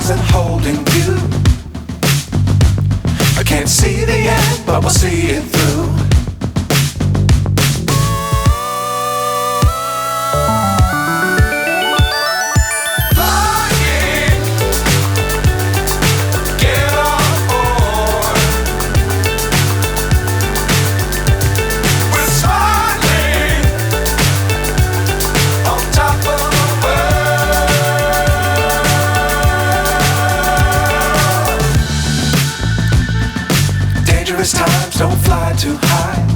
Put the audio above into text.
stars and holding you. I can't see the end, but we'll see it through. Times don't fly too high.